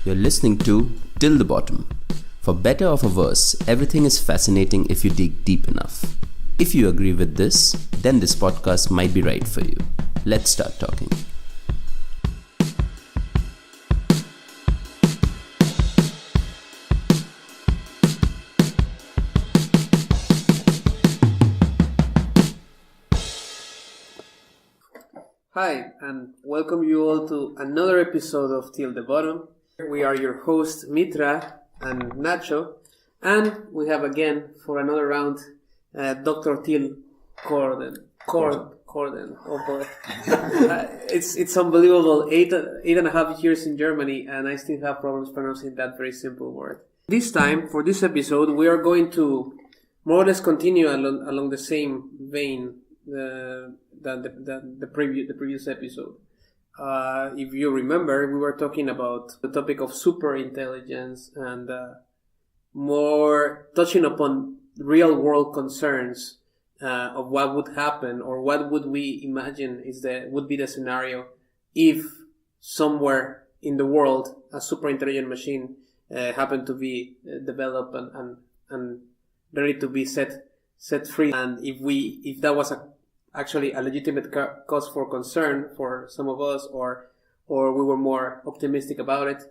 You're listening to Till the Bottom. For better or for worse, everything is fascinating if you dig deep enough. If you agree with this, then this podcast might be right for you. Let's start talking. Hi, and welcome you all to another episode of Till the Bottom. We are your hosts, Mitra and Nacho, and we have again, for another round, Dr. Till Korten. Korten. Oh boy. It's unbelievable. Eight and a half years in Germany, and I still have problems pronouncing that very simple word. This time, for this episode, we are going to more or less continue along the same vein than the previous episode. If you remember, we were talking about the topic of superintelligence and more touching upon real world concerns of what would happen or what would we imagine would be the scenario if somewhere in the world a superintelligent machine happened to be developed and ready to be set free, and if that was actually a legitimate cause for concern for some of us, or we were more optimistic about it.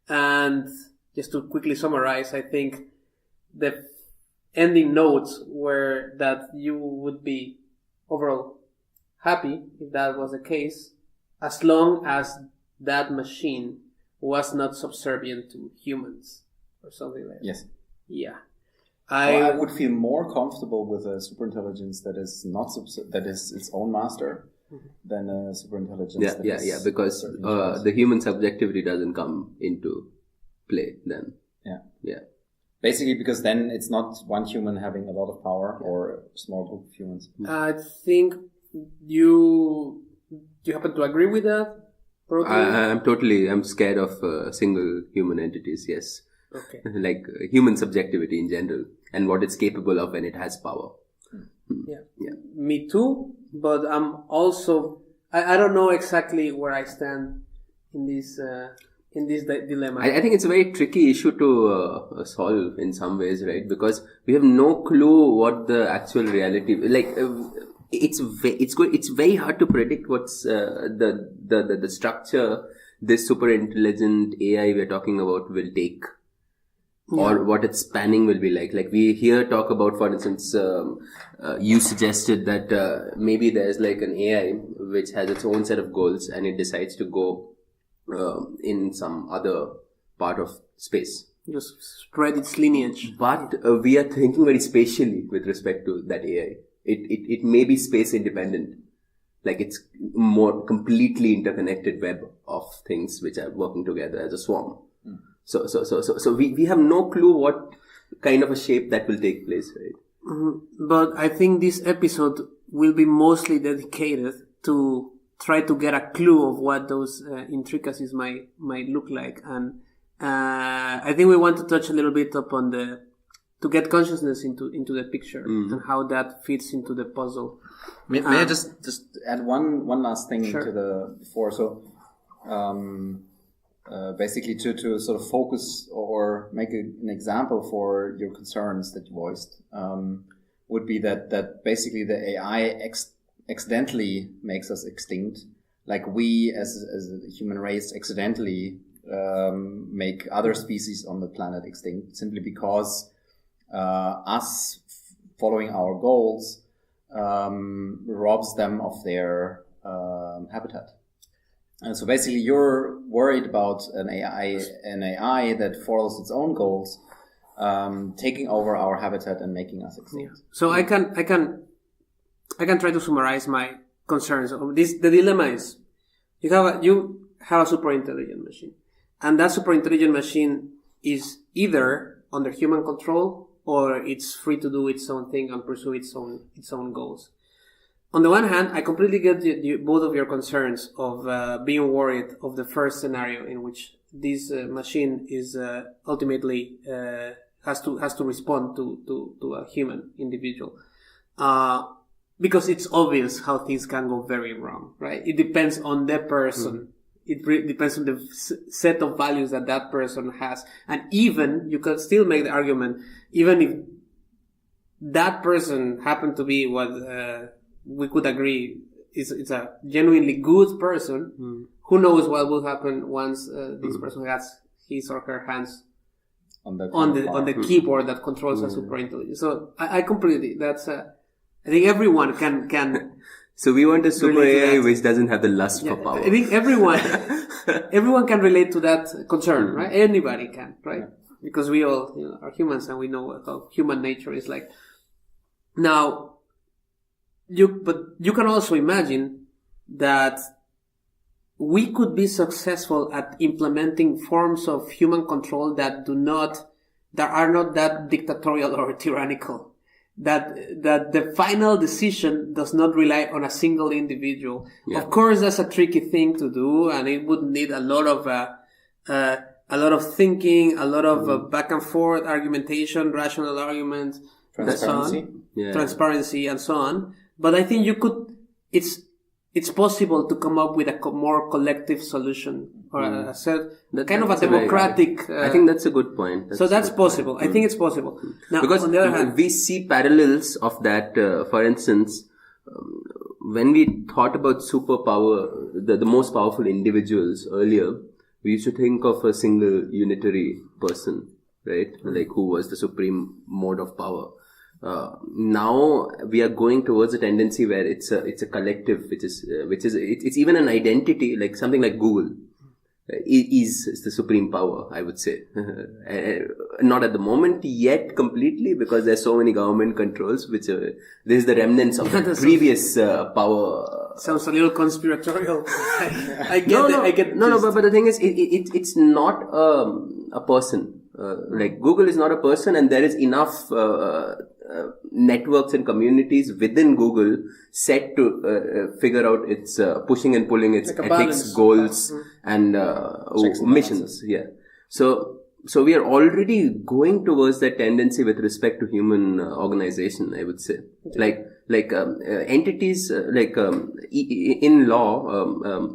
And just to quickly summarize, I think the ending notes were that you would be overall happy if that was the case, as long as that machine was not subservient to humans or something like that. Yes. Yeah. I would feel more comfortable with a superintelligence that is not that is its own master than a superintelligence. Because the human subjectivity doesn't come into play then. Yeah. Basically, because then it's not one human having a lot of power or a small group of humans. I think you happen to agree with that? I'm scared of single human entities. Yes. Okay. Like human subjectivity in general and what it's capable of when it has power. Yeah. Me too, but I'm also I don't know exactly where I stand in this dilemma. I think it's a very tricky issue to solve in some ways, right? Because we have no clue what the actual reality it's very hard to predict what's the structure this super intelligent AI we're talking about will take. Yeah. Or what its spanning will be like. Like we here talk about, for instance, you suggested that maybe there's like an AI which has its own set of goals and it decides to go in some other part of space. Just spread its lineage. But we are thinking very spatially with respect to that AI. It may be space independent. Like it's more completely interconnected web of things which are working together as a swarm. So we have no clue what kind of a shape that will take place, right? Mm-hmm. But I think this episode will be mostly dedicated to try to get a clue of what those intricacies might look like, and I think we want to touch a little bit upon to get consciousness into the picture and how that fits into the puzzle. May I just add one last thing Sure. to the before? So. Basically to sort of focus or make an example for your concerns that you voiced would be that basically the AI accidentally makes us extinct, like we as a human race accidentally make other species on the planet extinct simply because us following our goals robs them of their habitat. And so basically you're worried about an AI that follows its own goals, taking over our habitat and making us extinct. Yeah. So I can try to summarize my concerns. The dilemma is you have a super intelligent machine, and that super intelligent machine is either under human control or it's free to do its own thing and pursue its own goals. On the one hand, I completely get both of your concerns of being worried of the first scenario in which this machine is ultimately has to respond to a human individual, because it's obvious how things can go very wrong, right? It depends on the person depends on the set of values that person has. And even, you can still make the argument, even if that person happened to be what we could agree is a genuinely good person, who knows what will happen once this person has his or her hands on the keyboard that controls a superintelligence. So I completely, that's I think everyone can so we want a super AI which doesn't have the lust for power. I think everyone can relate to that concern, right? Anybody can, right? Because we all are humans and we know how human nature is like. Now, but you can also imagine that we could be successful at implementing forms of human control that are not that dictatorial or tyrannical. That the final decision does not rely on a single individual. Yeah. Of course, that's a tricky thing to do, and it would need a lot of thinking, a lot of back and forth argumentation, rational argument, transparency, and so on. But I think it's possible to come up with a more collective solution or a democratic. I think that's a good point. That's possible. I think it's possible. Now, because on the other hand, we see parallels of that. For instance, when we thought about superpower, the most powerful individuals earlier, we used to think of a single unitary person, right? Like who was the supreme mode of power. Now we are going towards a tendency where it's a collective, it's even an identity, like something like Google is the supreme power, I would say. Not at the moment yet completely, because there's so many government controls, which there's the remnants of the previous power. Sounds a little conspiratorial. I get. But the thing is, it's not a person. Like Google is not a person, and there is enough networks and communities within Google set to figure out its pushing and pulling its like ethics, goals, and missions. Yeah. So we are already going towards that tendency with respect to human organization, I would say. Okay. Like entities, in law,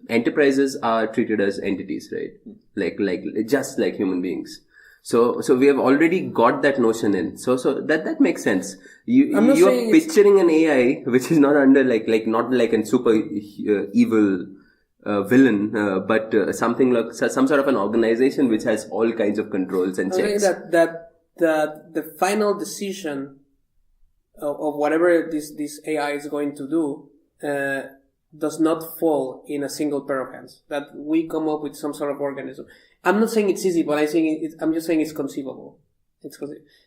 enterprises are treated as entities, right? Like just like human beings. So we have already got that notion in. So that makes sense. You're picturing an AI which is not under not like a super evil villain, but something like some sort of an organization which has all kinds of controls and checks. That the final decision of whatever this AI is going to do does not fall in a single pair of hands. That we come up with some sort of organism. I'm not saying it's easy, but I'm just saying it's conceivable.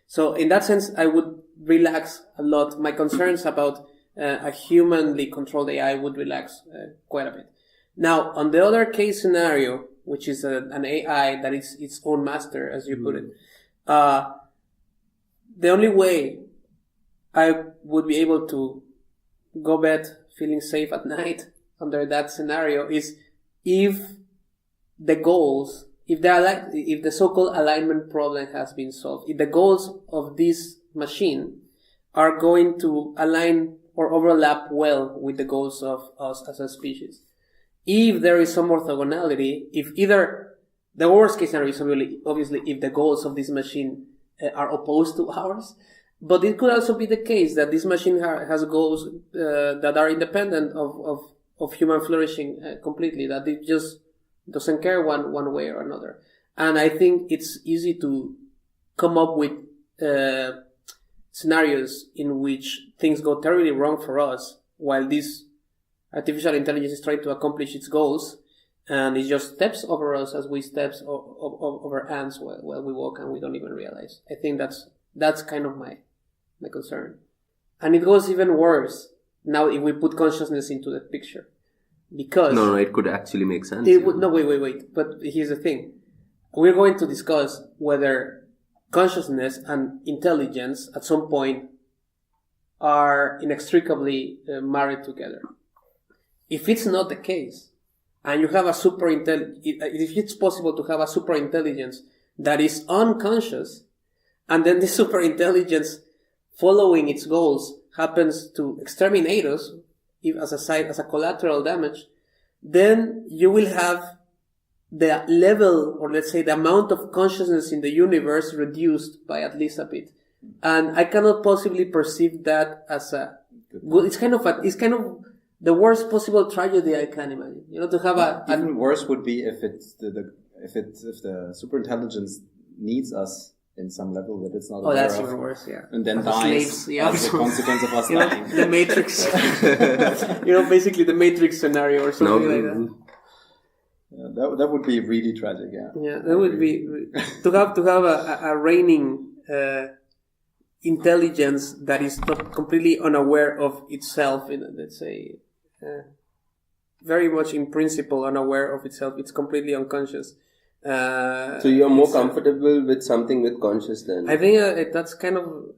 So in that sense, I would relax a lot. My concerns about a humanly controlled AI would relax quite a bit. Now, on the other case scenario, which is an AI that is its own master, as you put it, the only way I would be able to go bed feeling safe at night under that scenario is if the so-called alignment problem has been solved, if the goals of this machine are going to align or overlap well with the goals of us as a species. If there is some orthogonality, if either the worst case scenario is obviously if the goals of this machine are opposed to ours, but it could also be the case that this machine has goals that are independent of human flourishing completely, that it just doesn't care one way or another. And I think it's easy to come up with scenarios in which things go terribly wrong for us while this artificial intelligence is trying to accomplish its goals, and it just steps over us as we steps over ants while we walk and we don't even realize. I think that's kind of my concern. And it goes even worse now if we put consciousness into the picture. Because no, it could actually make sense. Wait. But here's the thing. We're going to discuss whether consciousness and intelligence at some point are inextricably married together. If it's not the case, and you have if it's possible to have a superintelligence that is unconscious, and then this superintelligence following its goals happens to exterminate us, as a collateral damage, then you will have the level, or let's say the amount of consciousness in the universe reduced by at least a bit. And I cannot possibly perceive that as a good. It's kind of the worst possible tragedy I can imagine. To have even worse would be if the superintelligence needs us in some level that it's not aware that's of, even worse, yeah. and then As dies as a consequence of us dying. The Matrix. Basically the Matrix scenario or something like that. Yeah, that would be really tragic. Yeah, that would be to have a reigning intelligence that is not completely unaware of itself. Let's say, very much in principle unaware of itself. It's completely unconscious. So you're more comfortable with something with conscious then? I think that's kind of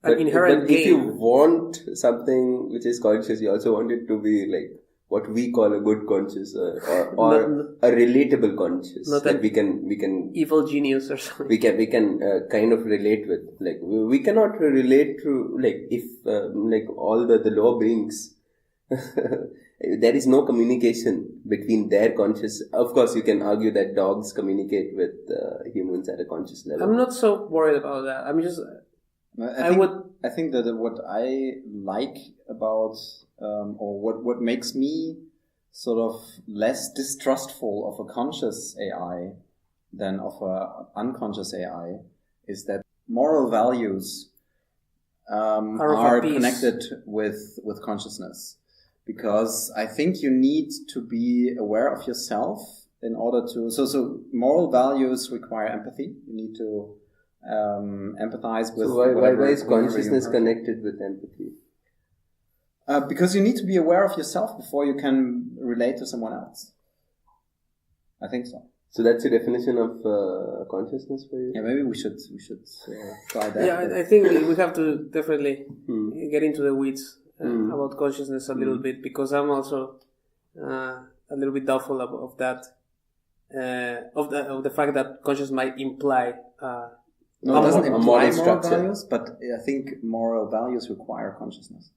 an inherent but game. If you want something which is conscious, you also want it to be like what we call a good conscious or a relatable conscious that we can evil genius or something. We can kind of relate with. Like we cannot relate to like if like all the lower beings. There is no communication between their conscious. Of course, you can argue that dogs communicate with humans at a conscious level. I'm not so worried about that. I'm just. I think that what I like about or what makes me sort of less distrustful of a conscious AI than of a unconscious AI is that moral values are connected with consciousness. Because I think you need to be aware of yourself in order to... So moral values require empathy. You need to empathize with... So why is consciousness connected with empathy? Because you need to be aware of yourself before you can relate to someone else. I think so. So that's the definition of consciousness for you? Yeah, maybe we should try that. Yeah, I think we have to definitely get into the weeds. About consciousness a little bit, because I'm also a little bit doubtful of that, of the fact that consciousness might imply no, it doesn't imply moral values, but I think moral values require consciousness.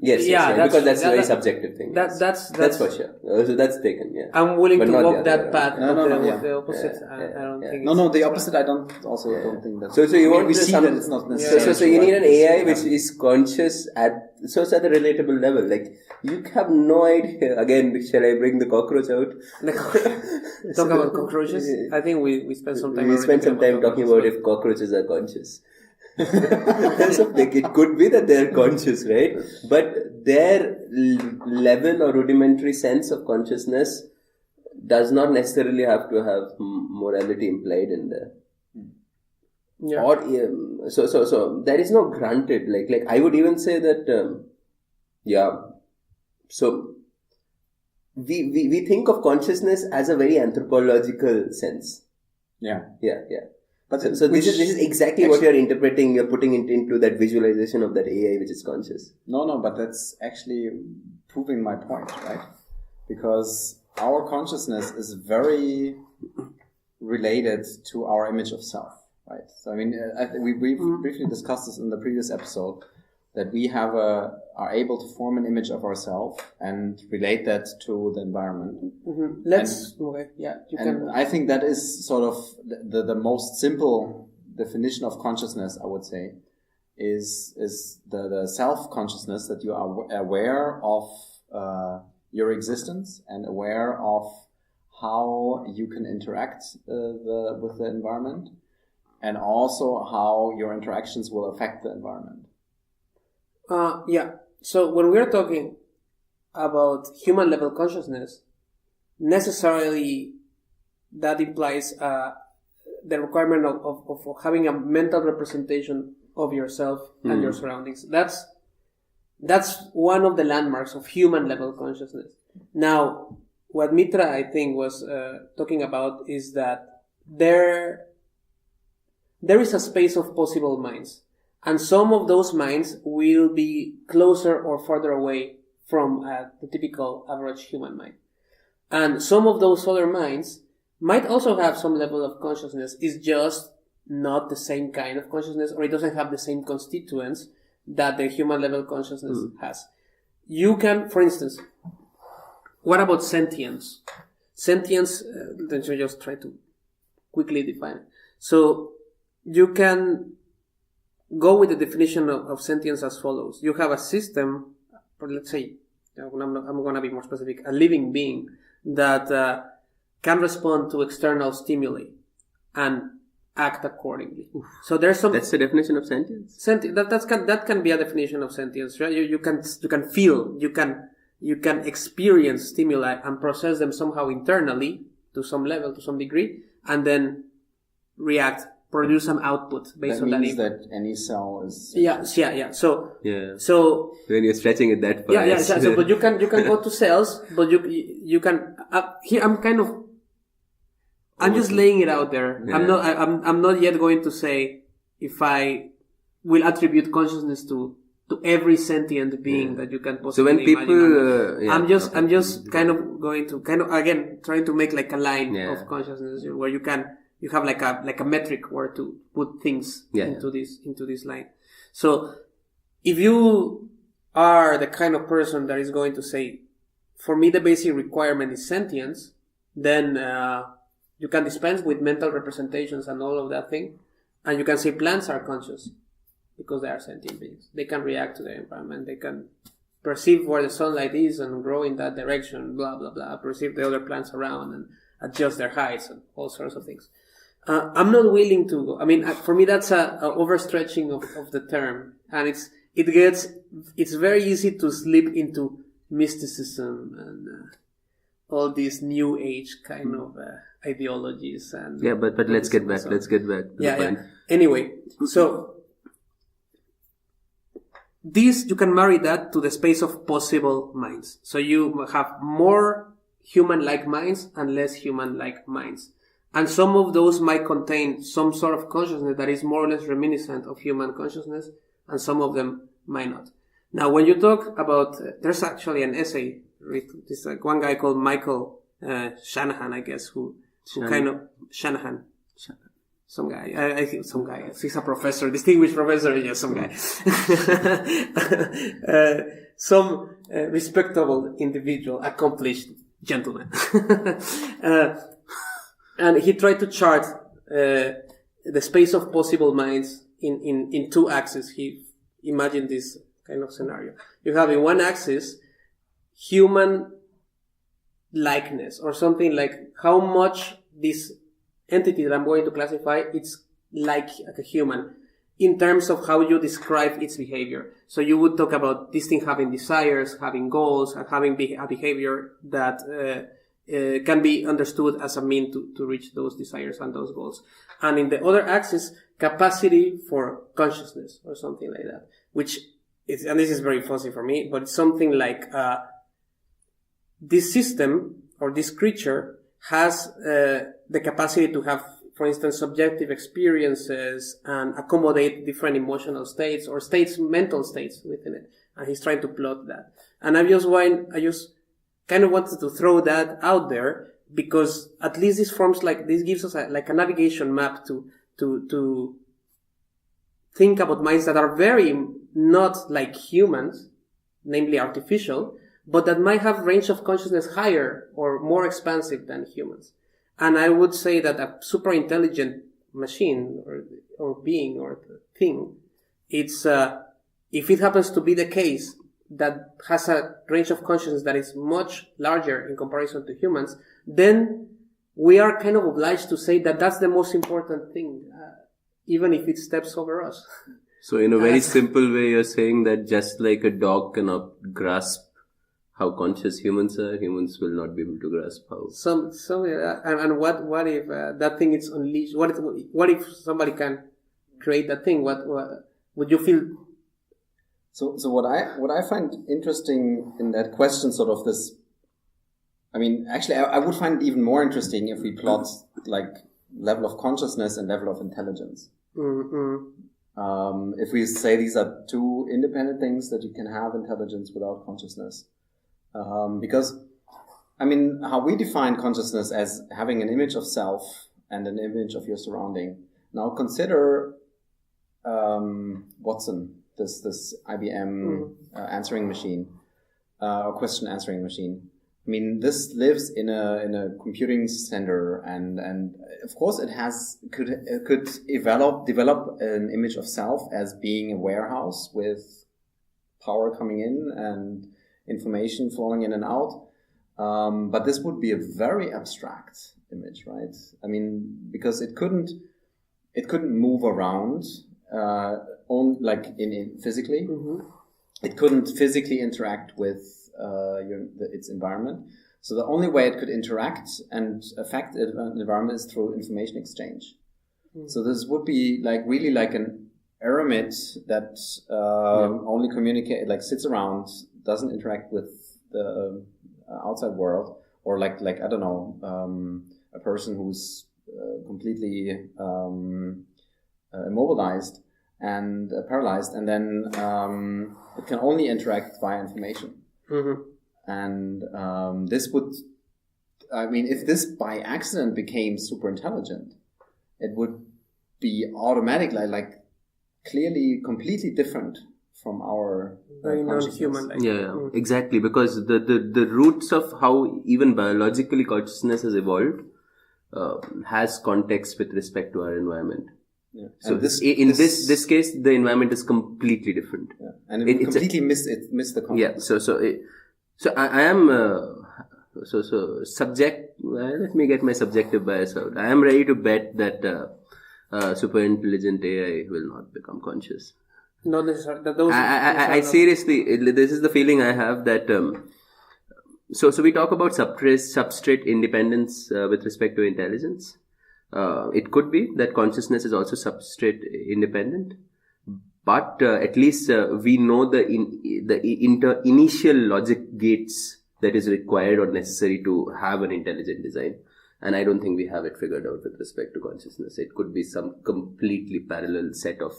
Yes, because that's a very subjective thing. That's for sure. So that's taken. Yeah, I'm willing to walk that path. The opposite. I don't think. No, the opposite. I don't think that. So you want we see that it's not necessarily. So you need an AI which is conscious at a relatable level. Like you have no idea. Again, shall I bring the cockroach out? Talk about cockroaches. I think we spent some time. We spent some time talking about if cockroaches are conscious. So it could be that they're conscious, right? But their level or rudimentary sense of consciousness does not necessarily have to have morality implied in there. Yeah. Or so there is no granted like I would even say that So we think of consciousness as a very anthropological sense. Yeah. But so this is exactly what you're interpreting. You're putting it into that visualization of that AI which is conscious. No, but that's actually proving my point, right? Because our consciousness is very related to our image of self, right? So I mean, we briefly discussed this in the previous episode, that we are able to form an image of ourselves and relate that to the environment. Mm-hmm. I think that is sort of the most simple definition of consciousness, I would say, is the self-consciousness, that you are aware of your existence and aware of how you can interact with the environment, and also how your interactions will affect the environment. So when we're talking about human level consciousness, necessarily that implies the requirement of having a mental representation of yourself and your surroundings. That's one of the landmarks of human level consciousness. Now, what Mitra, I think, was talking about is that there is a space of possible minds. And some of those minds will be closer or further away from the typical average human mind. And some of those other minds might also have some level of consciousness. It's just not the same kind of consciousness, or it doesn't have the same constituents that the human level consciousness has. You can, for instance, what about sentience? Sentience, let me just try to quickly define it. So you can go with the definition of sentience as follows. You have a system, or let's say, I'm going to be more specific, a living being that can respond to external stimuli and act accordingly. Oof. So there's some. That's the definition of sentience. That can be a definition of sentience, right? You can feel, you can experience stimuli and process them somehow internally to some level, to some degree, and then react, produce some output based on that. That means that any cell is. Yeah. So when you're stretching it that far. Yeah. So, but you can go to cells, but you can. Here I'm just laying it out there. Yeah. I'm not yet going to say if I will attribute consciousness to every sentient being that you can possibly so when people imagine. I'm just kind of going to again trying to make like a line of consciousness where you have like a metric where to put things into this line. So if you are the kind of person that is going to say, for me the basic requirement is sentience, then you can dispense with mental representations and all of that thing, and you can say plants are conscious because they are sentient beings. They can react to their environment. They can perceive where the sunlight is and grow in that direction, blah, blah, blah, perceive the other plants around and adjust their heights and all sorts of things. I'm not willing to go. I mean, for me, that's a overstretching of the term. And it's very easy to slip into mysticism and all these new age kind of ideologies. And but let's get back. Let's get back to the point. Anyway, so you can marry that to the space of possible minds. So you have more human-like minds and less human-like minds. And some of those might contain some sort of consciousness that is more or less reminiscent of human consciousness, and some of them might not. Now, when you talk about, there's actually an essay, this like one guy called Michael Shanahan, I guess, who kind of Shanahan. Some guy, I think some guy. He's a professor, distinguished professor. Yes, some guy. Some respectable individual, accomplished gentleman. And he tried to chart the space of possible minds in two axes. He imagined this kind of scenario. You have in one axis human likeness, or something like how much this entity that I'm going to classify, it's like a human in terms of how you describe its behavior. So you would talk about this thing having desires, having goals, and having a behavior that can be understood as a mean to reach those desires and those goals. And in the other axis, capacity for consciousness or something like that, which is, and this is very fuzzy for me, but it's something like this system or this creature has the capacity to have, for instance, subjective experiences and accommodate different emotional states or mental states within it. And he's trying to plot that. And I just kind of wanted to throw that out there because at least this gives us a navigation map to think about minds that are very not like humans, namely artificial, but that might have range of consciousness higher or more expansive than humans. And I would say that a superintelligent machine or being or thing, it's if it happens to be the case that has a range of consciousness that is much larger in comparison to humans, then we are kind of obliged to say that that's the most important thing, even if it steps over us. So in a very simple way, you're saying that just like a dog cannot grasp how conscious humans are, humans will not be able to grasp how. And what if that thing is unleashed? What if somebody can create that thing? What would you feel? So what I find interesting in that question, sort of this, I mean, actually, I would find it even more interesting if we plot like level of consciousness and level of intelligence. If we say these are two independent things, that you can have intelligence without consciousness. Because, I mean, how we define consciousness as having an image of self and an image of your surrounding. Now consider Watson, this IBM answering machine, or question answering machine. I mean, this lives in a computing center, and of course it could develop an image of self as being a warehouse with power coming in and information flowing in and out. But this would be a very abstract image, right? I mean, because it couldn't move around, in physically. Mm-hmm. It couldn't physically interact with its environment. So the only way it could interact and affect an environment is through information exchange. Mm-hmm. So this would be really like an eremit that only sits around, doesn't interact with the outside world, or like I don't know, a person who's completely immobilized and paralyzed, and then it can only interact via information. Mm-hmm. And this would, I mean, if this by accident became super intelligent, it would be automatically clearly completely different from our very non-human. Exactly, because the roots of how even biologically consciousness has evolved has context with respect to our environment. Yeah. So this case, the environment is completely different. Yeah. And it completely miss the context. Yeah. So I am subject. Let me get my subjective bias out. I am ready to bet that super intelligent AI will not become conscious. Not necessarily. I seriously, this is the feeling I have that. So we talk about substrate independence with respect to intelligence. It could be that consciousness is also substrate independent, but at least we know the initial logic gates that is required or necessary to have an intelligent design. And I don't think we have it figured out with respect to consciousness. It could be some completely parallel set of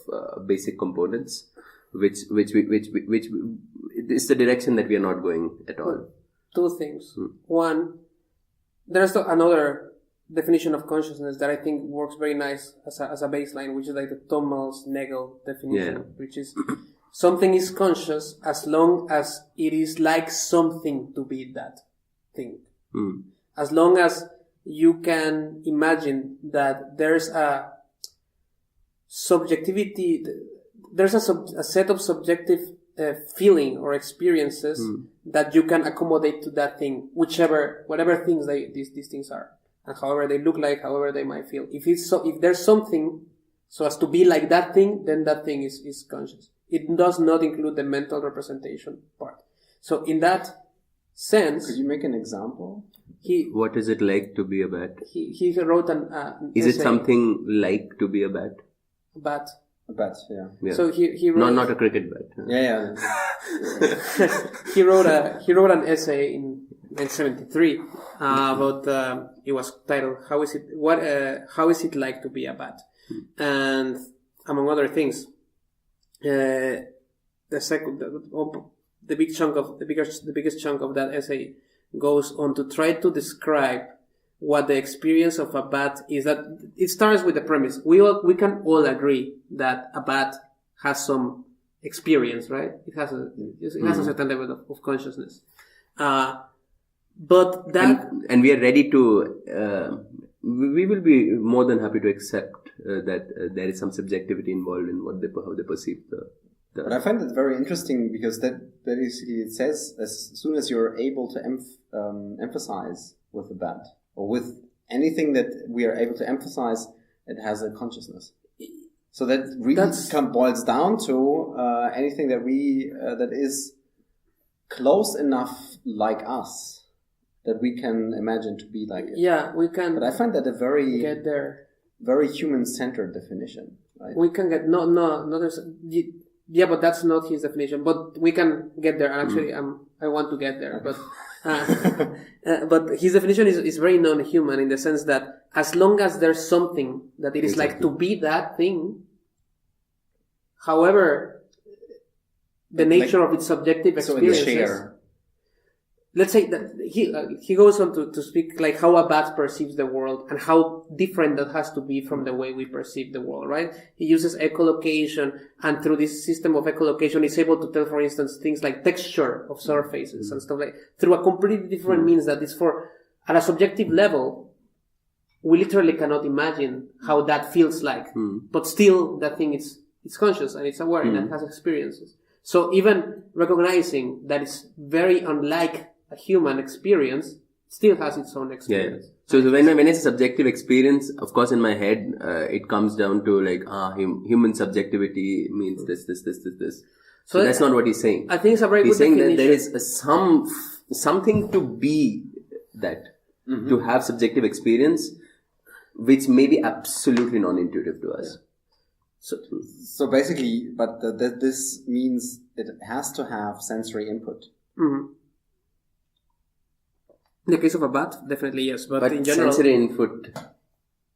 basic components, which is the direction that we are not going at all. Two things. One, there's another definition of consciousness that I think works very nice as a baseline, which is like the Thomas-Nagel definition, which is something is conscious as long as it is like something to be that thing. As long as you can imagine that there's a subjectivity, there's a set of subjective feeling or experiences that you can accommodate to that thing, whatever things these things are, and however they look like, however they might feel. If there's something so as to be like that thing, then that thing is conscious. It does not include the mental representation part. So in that sense, could you make an example? What is it like to be a bat? He wrote an Is essay. it something like to be a bat? A bat. A bat, yeah. So he wrote not a cricket bat. Yeah. he wrote an essay in 1973 about it was titled "How is it like to be a bat?" And among other things, the biggest chunk of that essay goes on to try to describe what the experience of a bat is. That it starts with the premise. We can all agree that a bat has some experience, right? It has a certain level of consciousness. But that and we are ready to we will be more than happy to accept that there is some subjectivity involved in how they perceive the. But I find it very interesting because that basically it says as soon as you're able to emphasize with the bat or with anything that we are able to emphasize, it has a consciousness. So that really boils down to anything that that is close enough like us that we can imagine to be like it. Yeah, we can. But I find that a very get there. Very human-centered definition. Right? We can get yeah, but that's not his definition. But we can get there. Actually, I want to get there. But but his definition is very non-human in the sense that as long as there's something that it is like to be that thing, however, the nature of its subjective experiences. So in the share. let's say that he goes on to speak like how a bat perceives the world and how different that has to be from the way we perceive the world, right? He uses echolocation, and through this system of echolocation, he's able to tell, for instance, things like texture of surfaces and stuff like through a completely different means that is at a subjective level. We literally cannot imagine how that feels like, but still that thing it's conscious and it's aware and it has experiences. So even recognizing that it's very unlike a human experience, still has its own experience. Yeah. So when it's a subjective experience, of course, in my head, it comes down to like, human subjectivity means this. So that's not what he's saying. I think it's a very he's good saying definition. that there is something to be that, to have subjective experience, which may be absolutely non-intuitive to us. So basically, but this means it has to have sensory input. Mm-hmm. In the case of a bat, definitely yes. But in general, sensory input,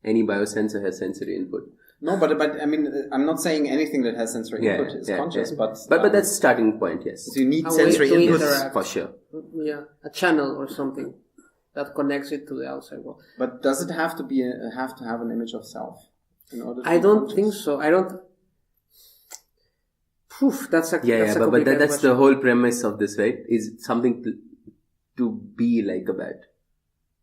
any biosensor has sensory input. No, but I mean, I'm not saying anything that has sensory input is conscious, but that's the starting point. Yes, so you need sensory input for sure. Yeah, a channel or something that connects it to the outside world. But does it have to have an image of self in order to I don't think so. I don't. That's a but that's the whole premise of this, right? Is something to be like a bat.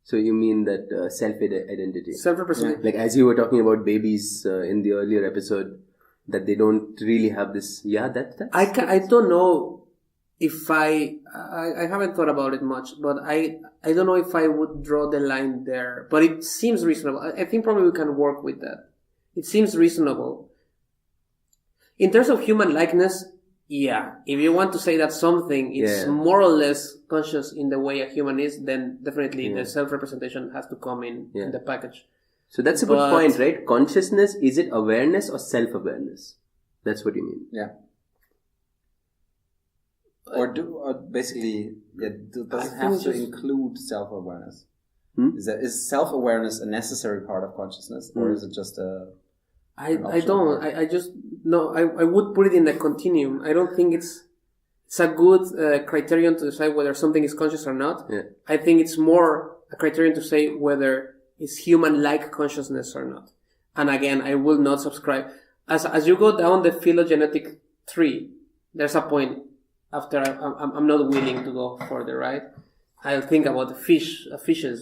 So you mean that self-identity. Self-representation. Like as you were talking about babies in the earlier episode, that they don't really have this. Yeah, that's I don't know if I haven't thought about it much, but I don't know if I would draw the line there. But it seems reasonable. I think probably we can work with that. It seems reasonable. In terms of human likeness, yeah. If you want to say that something is more or less conscious in the way a human is, then definitely the self-representation has to come in the package. So that's a good point, right? Consciousness, is it awareness or self-awareness? That's what you mean. Yeah. Or basically, does it have to include self-awareness? Is self-awareness a necessary part of consciousness, or is it just a... I don't. I just no. I would put it in a continuum. I don't think it's a good criterion to decide whether something is conscious or not. Yeah. I think it's more a criterion to say whether it's human-like consciousness or not. And again, I will not subscribe. As you go down the phylogenetic tree, there's a point after I'm not willing to go further. Right? I'll think about fishes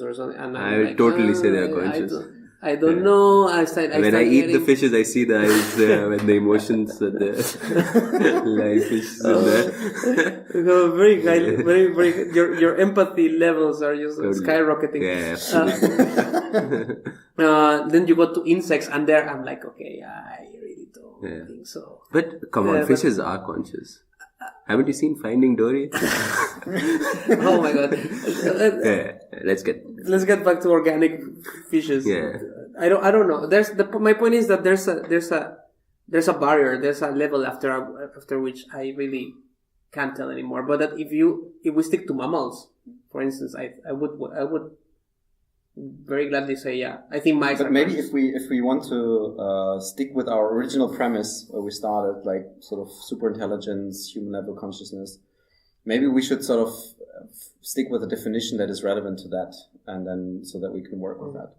or something, and I will totally say they are conscious. I don't know. When I eat the fishes, I see the eyes when the emotions are there. Like fishes in there. Very, very. Your empathy levels are just skyrocketing. Yeah. Then you go to insects, and there I'm like, okay, I really don't think so. But come on, fishes are conscious. Haven't you seen Finding Dory? Oh my god. Let's get back to organic fishes. Yeah. I don't know. My point is that there's a barrier, there's a level after which I really can't tell anymore. But that if we stick to mammals, for instance, I would very gladly say I think mice. But maybe if we want to stick with our original premise where we started, like sort of superintelligence, human level consciousness, maybe we should sort of stick with a definition that is relevant to that, and then so that we can work with that.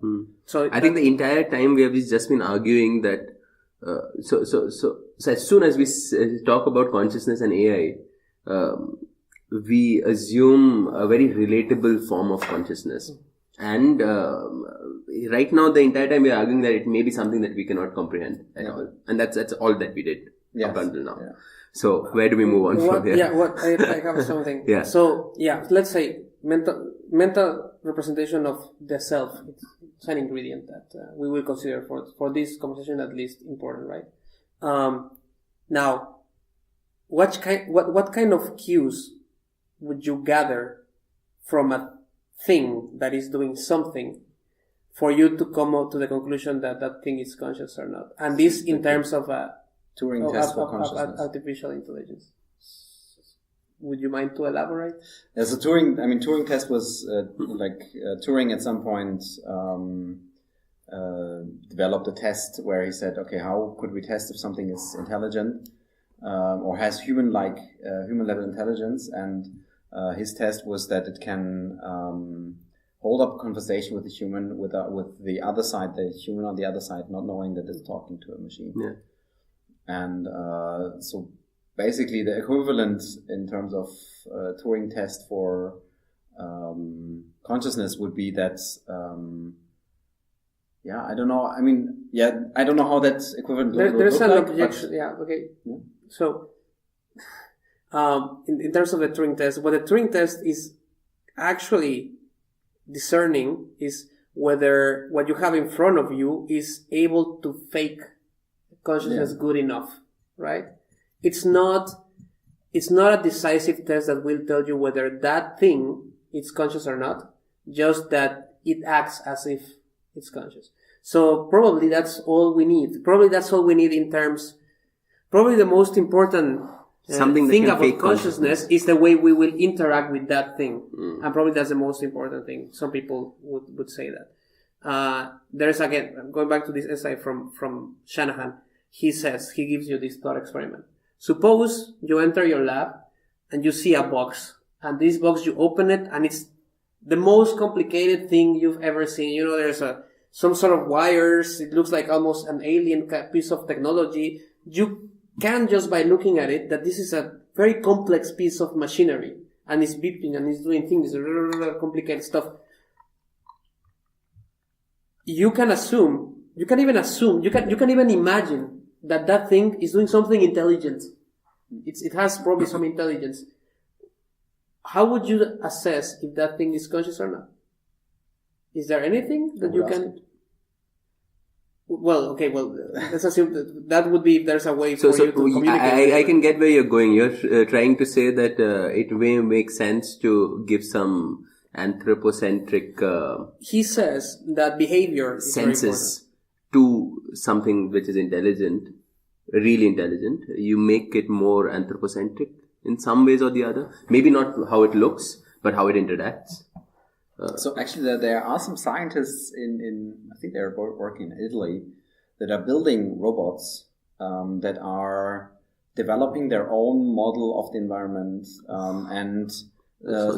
So I think the entire time we have just been arguing that. So as soon as we talk about consciousness and AI, we assume a very relatable form of consciousness. And right now, the entire time we are arguing that it may be something that we cannot comprehend at all, and that's all that we did up until now. Yeah. So where do we move on from here? Yeah, I have something. Yeah. So let's say mental representation of the self. It's an ingredient that we will consider for this conversation at least important, right? Now, what kind of cues would you gather from a thing that is doing something for you to come out to the conclusion that thing is conscious or not? And this in terms of a Turing test for consciousness. Artificial intelligence. Would you mind to elaborate? As a Turing test was Turing at some point developed a test where he said, okay, how could we test if something is intelligent or has human level intelligence? And his test was that it can hold up a conversation with the human with the other side, the human on the other side, not knowing that it's talking to a machine. Yeah. And so basically the equivalent in terms of Turing test for consciousness would be that I don't know. I mean, I don't know how that's equivalent. There's an like, objection. Okay. Yeah. So, in terms of the Turing test, what the Turing test is actually discerning is whether what you have in front of you is able to fake consciousness good enough, right? It's not a decisive test that will tell you whether that thing is conscious or not, just that it acts as if it's conscious. So probably that's all we need. Probably the most important thing about consciousness is the way we will interact with that thing. And probably that's the most important thing. Some people would say that. There's, again, going back to this essay from Shanahan, he gives you this thought experiment. Suppose you enter your lab and you see a box, and this box, you open it, and it's the most complicated thing you've ever seen. You know, there's some sort of wires. It looks like almost an alien piece of technology. You can, just by looking at it, that this is a very complex piece of machinery, and it's beeping and it's doing things, complicated stuff. You can even imagine that thing is doing something intelligent. It has probably some intelligence. How would you assess if that thing is conscious or not? Is there anything that you can? Well, let's assume that would be if there's a way for you to communicate. I can get where you're going. You're trying to say that it may make sense to give some anthropocentric he says that behavior is senses to something which is intelligent, really intelligent. You make it more anthropocentric in some ways or the other. Maybe not how it looks, but how it interacts. So actually, there are some scientists in I think they're working in Italy that are building robots that are developing their own model of the environment and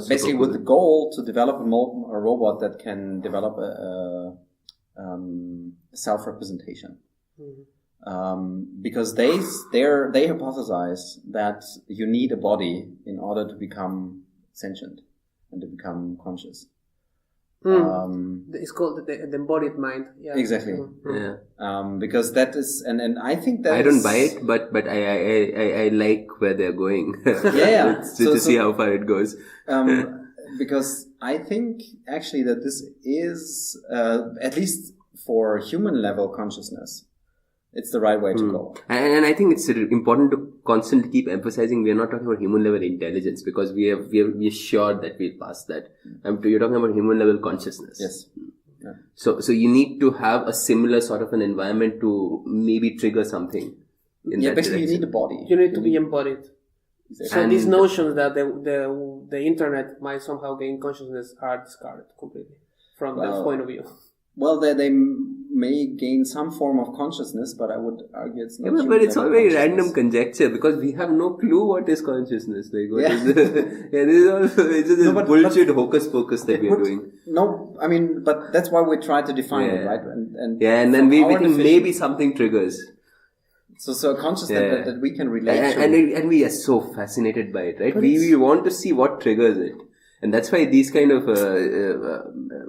basically with the goal to develop a robot that can develop a self-representation. Because they hypothesize that you need a body in order to become sentient and to become conscious. It's called the embodied mind. Yeah. Exactly. Because that is, and I think that I don't buy it, but I like where they're going. to see how far it goes. Because I think actually that this is at least for human level consciousness, it's the right way to go. And I think it's important to constantly keep emphasizing we are not talking about human level intelligence, because we are sure that we'll pass that. You're talking about human level consciousness. Yes. Yeah. So you need to have a similar sort of an environment to maybe trigger something. Basically you need a body. You need to be embodied. Exactly. So these notions that the internet might somehow gain consciousness are discarded completely from that point of view. Well, they may gain some form of consciousness, but I would argue it's not. But it's all very random conjecture, because we have no clue what is consciousness. Like, what is it's just bullshit hocus pocus that we are doing. No, I mean, but that's why we try to define it, right? And then we think maybe something triggers. So consciousness that we can relate to. And we are so fascinated by it, right? We want to see what triggers it. And that's why these kind of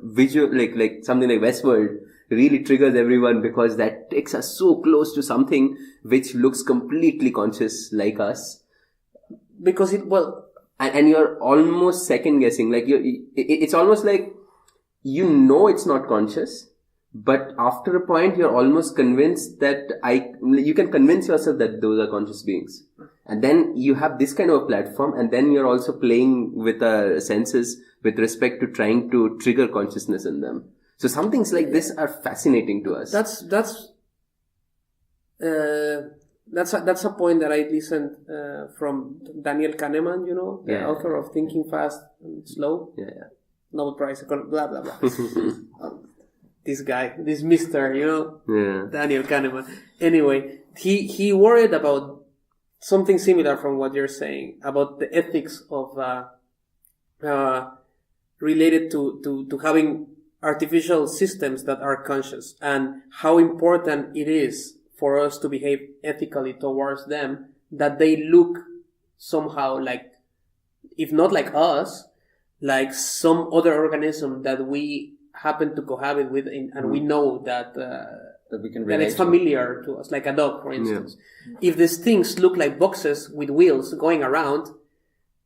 visual, like something like Westworld, really triggers everyone, because that takes us so close to something which looks completely conscious like us. Because and you're almost second guessing. Like it's almost like it's not conscious, but after a point you're almost convinced that you can convince yourself that those are conscious beings. And then you have this kind of a platform, and then you're also playing with our senses with respect to trying to trigger consciousness in them. So some things like this are fascinating to us. That's a point that I listened from Daniel Kahneman, the author of Thinking Fast and Slow. Nobel Prize, blah blah blah. This guy, this Mister, Daniel Kahneman. Anyway, he worried about something similar from what you're saying about the ethics of related to having artificial systems that are conscious, and how important it is for us to behave ethically towards them, that they look somehow like, if not like us, like some other organism that we happen to cohabit with, and we know that we can that it's relate to. familiar to us, like a dog, for instance. If these things look like boxes with wheels going around,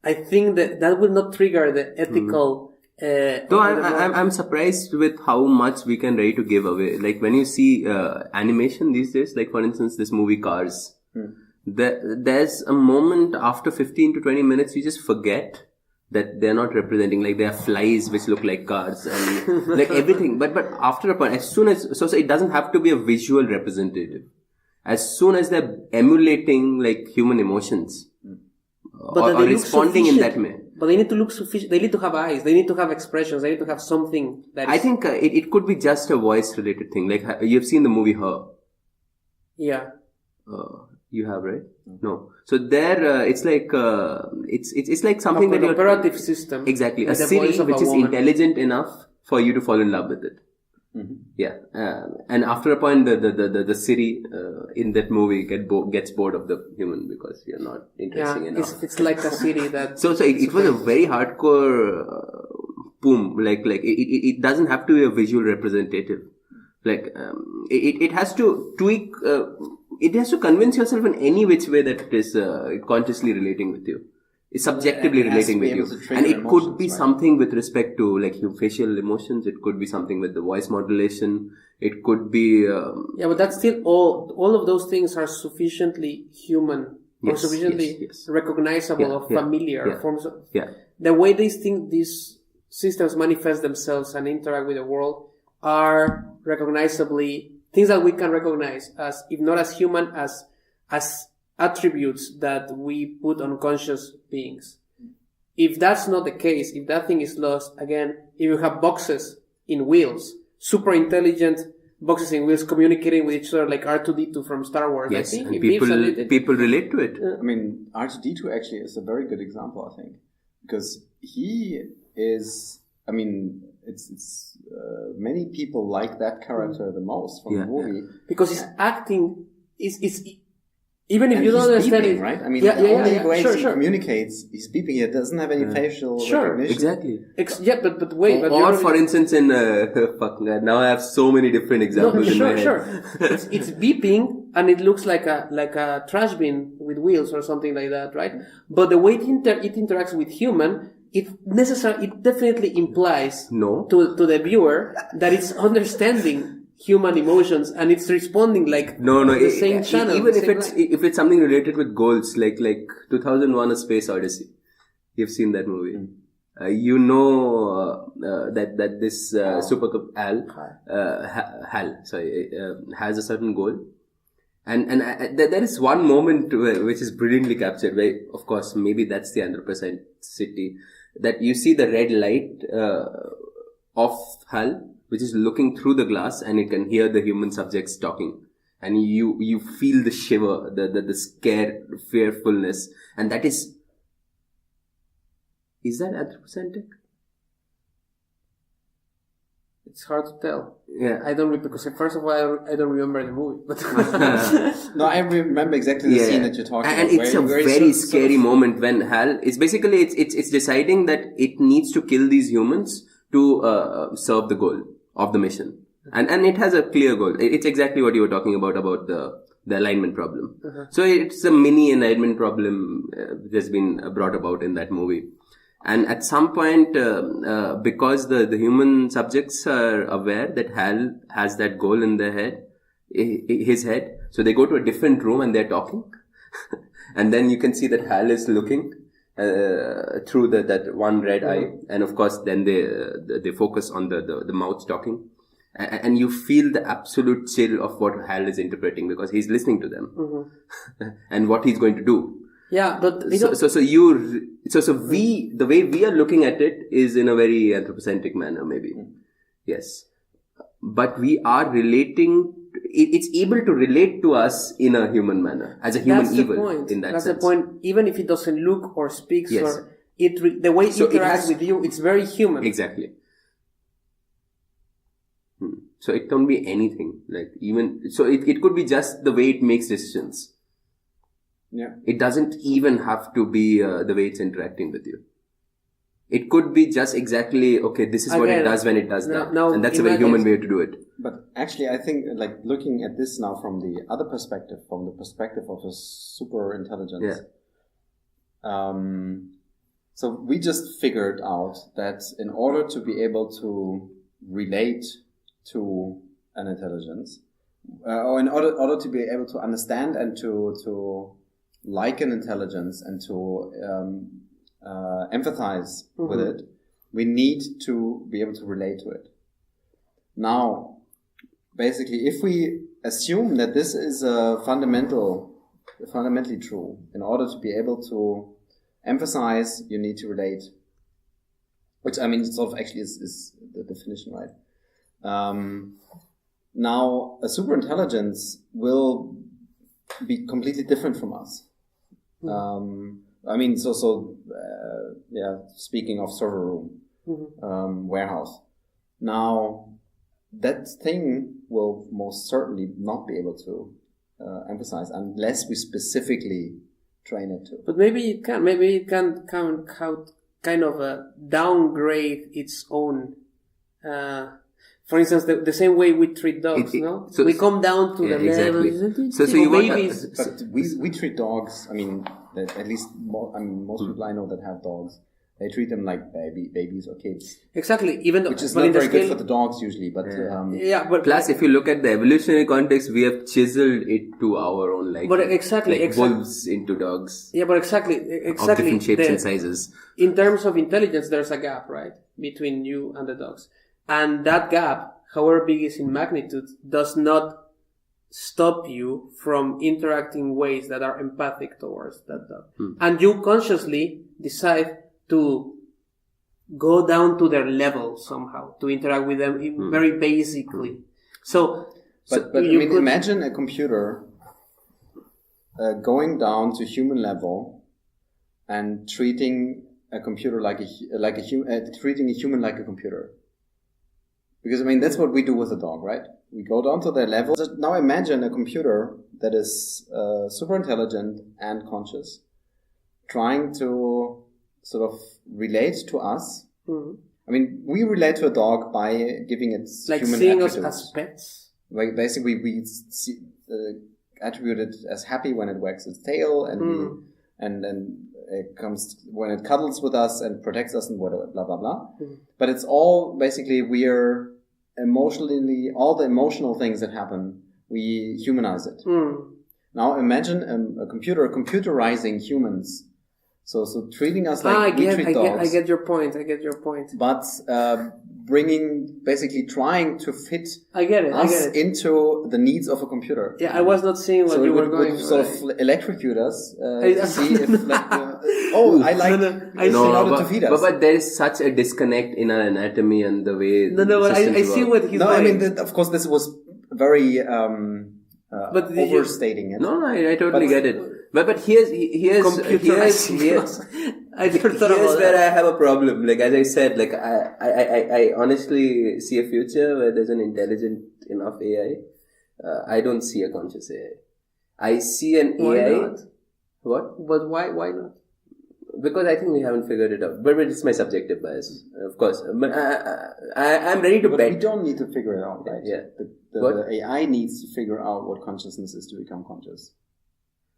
I think that will not trigger the ethical. Though I'm surprised with how much we can ready to give away. Like when you see animation these days, like for instance this movie Cars, there's a moment after 15 to 20 minutes you just forget that they're not representing, like there are flies which look like cars and like everything. But after a point, as soon as so it doesn't have to be a visual representative. As soon as they're emulating like human emotions or responding in that way. But they need to look sufficient. They need to have eyes. They need to have expressions. They need to have something that I think it could be just a voice related thing. Like you've seen the movie Her. Yeah. You have, right? No. So there, it's like it's like something that an operative system. Exactly, a Siri which is intelligent enough for you to fall in love with it. Mm-hmm. Yeah, and after a point, the Siri in that movie gets bored of the human because you're not interesting enough. It's like a Siri that. So it was a very hardcore boom. Like it doesn't have to be a visual representative. Like it has to tweak. It has to convince yourself in any which way that it is consciously relating with you. It's subjectively relating with you. And it could be something with respect to like your facial emotions. It could be something with the voice modulation. It could be... yeah, but that's still all of those things are sufficiently human or sufficiently recognizable or familiar forms of... Yeah. The way these systems manifest themselves and interact with the world are recognizably... things that we can recognize as, if not as human, as attributes that we put on conscious beings. If that's not the case, if that thing is lost, again, if you have boxes in wheels, super intelligent boxes in wheels communicating with each other like R2-D2 from Star Wars, yes, I think and people relate to it. I mean, R2-D2 actually is a very good example, I think, because he is, I mean, it's many people like that character the most from the movie because he's acting is even if you don't understand beeping, it, right? I mean, the only way he communicates, he's beeping. He doesn't have any facial recognition. Exactly. But wait. Or for instance, in now I have so many different examples in my head. It's beeping, and it looks like a trash bin with wheels or something like that, right? But the way it interacts with human. It definitely implies to the viewer that it's understanding human emotions and it's responding like the same channel. Even if it's something related with goals, like 2001: A Space Odyssey. You've seen that movie. You know that this super HAL has a certain goal. And there is one moment which is brilliantly captured, where, of course, maybe that's the anthropocentric, that you see the red light of HAL, which is looking through the glass, and it can hear the human subjects talking. And you feel the shiver, the scare, fearfulness, and that is that anthropocentric? It's hard to tell. Yeah, I don't because first of all I don't remember the movie. But no, I remember exactly the scene that you're talking about. And it's a very scary moment when HAL is basically it's deciding that it needs to kill these humans to serve the goal of the mission, and it has a clear goal. It's exactly what you were talking about the alignment problem. So it's a mini alignment problem that's been brought about in that movie. And at some point, because the human subjects are aware that HAL has that goal in his head, so they go to a different room and they're talking. And then you can see that HAL is looking through that one red eye. And of course, then they focus on the mouth talking. And you feel the absolute chill of what HAL is interpreting because he's listening to them and what he's going to do. Yeah, but the way we are looking at it is in a very anthropocentric manner, maybe. Yes. But we are relating, it's able to relate to us in a human manner, as a human evil in that sense. That's the point. Even if it doesn't look or speaks or the way it interacts with you, it's very human. Exactly. So it can't be anything. Like even so, it could be just the way it makes decisions. Yeah. It doesn't even have to be the way it's interacting with you. It could be just exactly, okay, this is what it does when it does that. And that's a very human way to do it. But actually, I think, like, looking at this now from the other perspective, from the perspective of a super intelligence. Yeah. So we just figured out that in order to be able to relate to an intelligence, or in order to be able to understand and to like an intelligence and to empathize with it, we need to be able to relate to it. Now, basically, if we assume that this is fundamentally true, in order to be able to emphasize, you need to relate, which I mean, sort of actually is the definition, right? Now, a superintelligence will be completely different from us. I mean, speaking of server room, warehouse. Now, that thing will most certainly not be able to emphasize unless we specifically train it to. But maybe it can. Maybe it can kind of downgrade its own. For instance, the same way we treat dogs, no? So we come down to the level. So you babies. But we treat dogs. I mean, at least most people I know that have dogs, they treat them like babies or kids. Exactly. Even though, which is not very good for the dogs usually. But but plus, if you look at the evolutionary context, we have chiseled it to our own liking. But exactly, wolves into dogs. Yeah, but exactly. Of different shapes and sizes. In terms of intelligence, there's a gap, right, between you and the dogs. And that gap, however big is in magnitude, does not stop you from interacting in ways that are empathic towards that dog. And you consciously decide to go down to their level somehow, to interact with them very basically. But I mean, imagine a computer going down to human level and treating a computer treating a human like a computer. Because, I mean, that's what we do with a dog, right? We go down to their level. Just now imagine a computer that is super intelligent and conscious, trying to sort of relate to us. I mean, we relate to a dog by giving it human seeing attributes. us as pets? Like, basically, we attribute it as happy when it wags its tail, and then it comes when it cuddles with us and protects us and whatever, blah, blah, blah. But it's all, basically, we're emotionally, all the emotional things that happen, we humanize it. Now imagine a computer computerizing humans. So treating us like we treat dogs. I get your point. But trying to fit us into the needs of a computer. Yeah, I was not seeing what you were going. So it would sort of electrocute us to see if to feed us. But there is such a disconnect in our anatomy and the way. I see what he's. No, I mean, of course, this was very overstating it. No, I totally get it. But here's where I have a problem. Like, as I said, like I honestly see a future where there's an intelligent enough AI. I don't see a conscious AI. I see an AI. Not? What? But why not? Because I think we haven't figured it out. But it's my subjective bias, of course. But I'm ready to bet. We don't need to figure it out, right? Yeah. The AI needs to figure out what consciousness is to become conscious.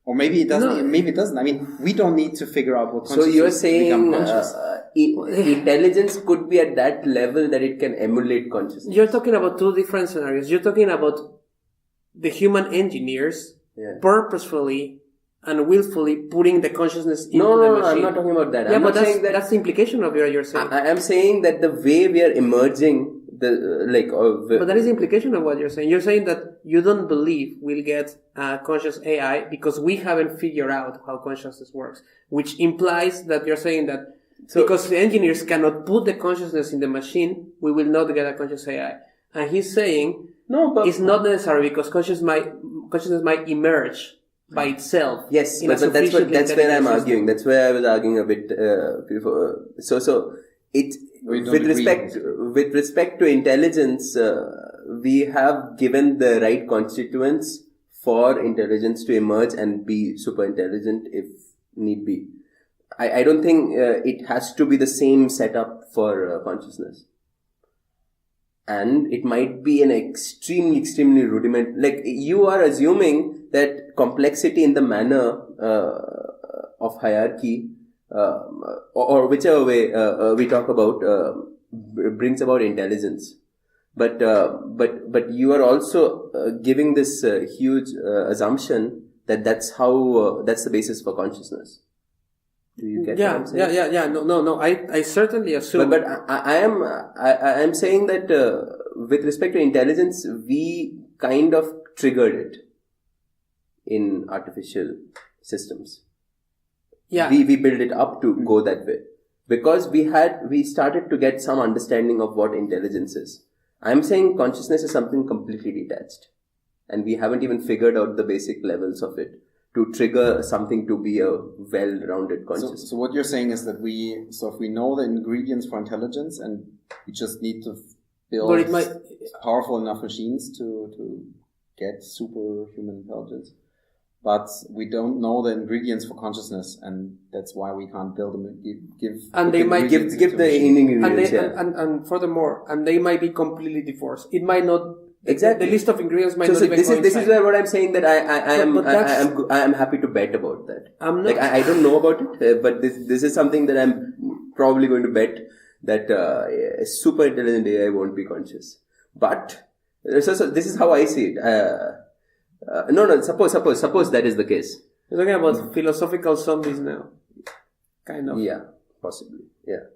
Or maybe it doesn't. No. Maybe it doesn't. I mean, we don't need to figure out what consciousness is to become conscious. So you're saying intelligence could be at that level that it can emulate consciousness. You're talking about two different scenarios. You're talking about the human engineers purposefully and willfully putting the consciousness into the machine. No, I'm not talking about that. Yeah, I'm but not saying that's the implication of what you're saying. I am saying that the way we are emerging, but that is the implication of what you're saying. You're saying that you don't believe we'll get conscious AI because we haven't figured out how consciousness works, which implies that you're saying that because the engineers cannot put the consciousness in the machine, we will not get a conscious AI. And he's saying it's not necessary because consciousness might emerge by itself. Yes, in a but that's sufficiently where I'm intelligent arguing. system. That's where I was arguing a bit before. So it We don't with agree with respect to intelligence, we have given the right constituents for intelligence to emerge and be super intelligent if need be. I don't think it has to be the same setup for consciousness. And it might be an extremely rudiment. Like, you are assuming that complexity in the manner of hierarchy, or whichever way we talk about, brings about intelligence. But you are also giving this huge assumption that that's the basis for consciousness. Do you get what I'm saying? Yeah. No. I certainly assume. But I am saying that with respect to intelligence, we kind of triggered it in artificial systems. Yeah. We build it up to go that way because we started to get some understanding of what intelligence is. I'm saying consciousness is something completely detached, and we haven't even figured out the basic levels of it to trigger something to be a well-rounded consciousness. So what you're saying is that if we know the ingredients for intelligence, and we just need to build powerful enough machines to get superhuman intelligence, but we don't know the ingredients for consciousness, and that's why we can't build them. They might give the ingredients, and furthermore, and they might be completely divorced. It might not. Exactly. The list of ingredients might not even coincide. This is where what I'm saying that I am happy to bet about that. I'm not. Like, I don't know about it, but this is something that I'm probably going to bet that a super intelligent AI won't be conscious. But so this is how I see it. No. Suppose that is the case. You're talking about philosophical zombies now, kind of. Yeah, possibly. Yeah.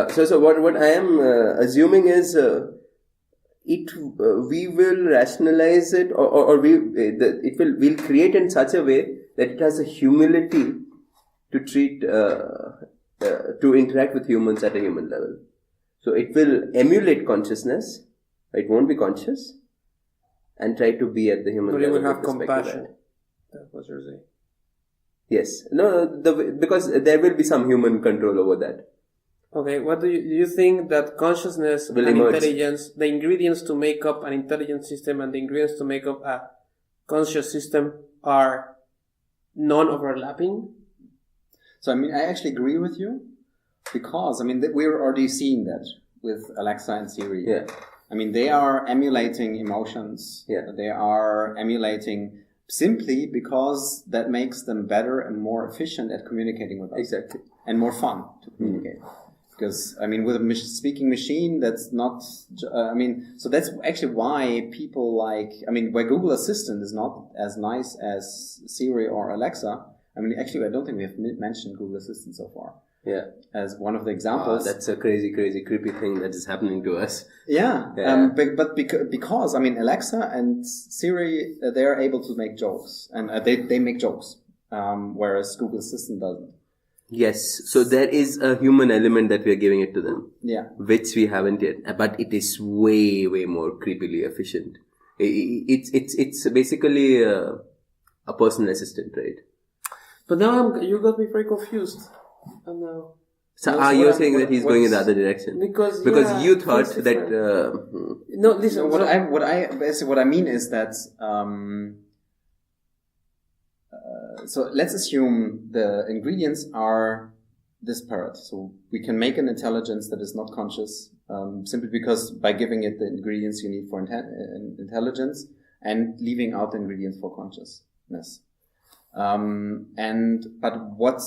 So what I am assuming is. We will rationalize it, or we'll create in such a way that it has a humility to treat to interact with humans at a human level. So it will emulate consciousness. It won't be conscious, and try to be at the human level. But it will have compassion. That's what you're saying. Yes. No. Because there will be some human control over that. Okay, what do you think that consciousness will and emerge. Intelligence, the ingredients to make up an intelligent system and the ingredients to make up a conscious system are non-overlapping? So, I actually agree with you because, we're already seeing that with Alexa and Siri. Yeah. They are emulating emotions. Yeah. They are emulating simply because that makes them better and more efficient at communicating with us. Exactly. And more fun to communicate. Because, with a speaking machine, that's not, so that's actually why people why Google Assistant is not as nice as Siri or Alexa. Actually, I don't think we have mentioned Google Assistant so far. Yeah. As one of the examples. That's a crazy, creepy thing that is happening to us. Yeah. But because, Alexa and Siri, they're able to make jokes. And they make jokes. Whereas Google Assistant doesn't. Yes, so there is a human element that we are giving it to them. Yeah. Which we haven't yet, but it is way more creepily efficient. It's basically a personal assistant, right? But now you got me very confused. And now. So you're saying that he's going in the other direction because you thought that. No, listen. What I mean is that. So let's assume the ingredients are disparate. So we can make an intelligence that is not conscious, simply because by giving it the ingredients you need for intelligence and leaving out the ingredients for consciousness. But what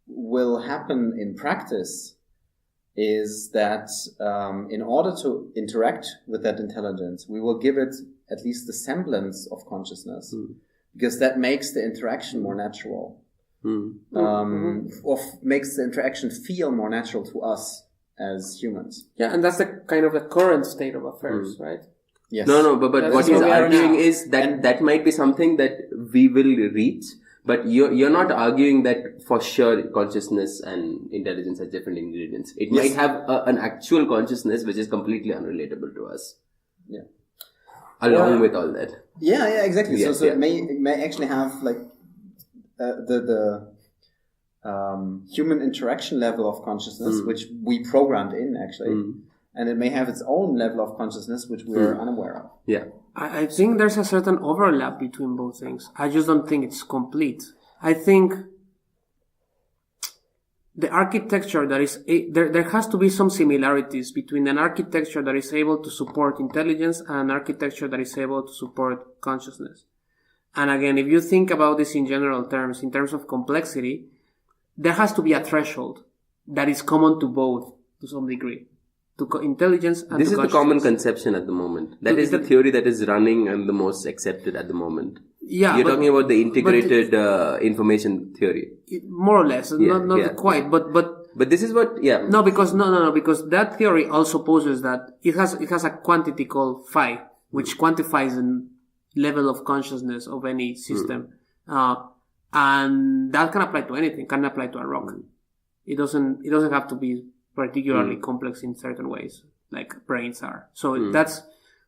will happen in practice is that in order to interact with that intelligence, we will give it at least the semblance of consciousness. Because that makes the interaction more natural. Or makes the interaction feel more natural to us as humans. Yeah, and that's the kind of the current state of affairs, right? Yes. No, but what he's arguing is that might be something that we will reach, but you're not arguing that for sure consciousness and intelligence has different ingredients. It might have an actual consciousness which is completely unrelatable to us. Yeah. along with all that. Yeah, exactly. Yeah, So it may actually have like the human interaction level of consciousness, which we programmed in actually, and it may have its own level of consciousness which we're unaware of. Yeah. I think there's a certain overlap between both things. I just don't think it's complete. I think the architecture that is there has to be some similarities between an architecture that is able to support intelligence and an architecture that is able to support consciousness. And again, if you think about this in general terms, in terms of complexity, there has to be a threshold that is common to both to some degree, to intelligence and this to is the consciousness. common conception at the moment. That is the theory that is running and the most accepted at the moment. Yeah, you're talking about the integrated information theory, more or less, not quite, but this is what, no, because that theory also poses that it has a quantity called phi, which quantifies the level of consciousness of any system, and that can apply to anything. Can apply to a rock. It doesn't have to be particularly complex in certain ways, like brains are. So that's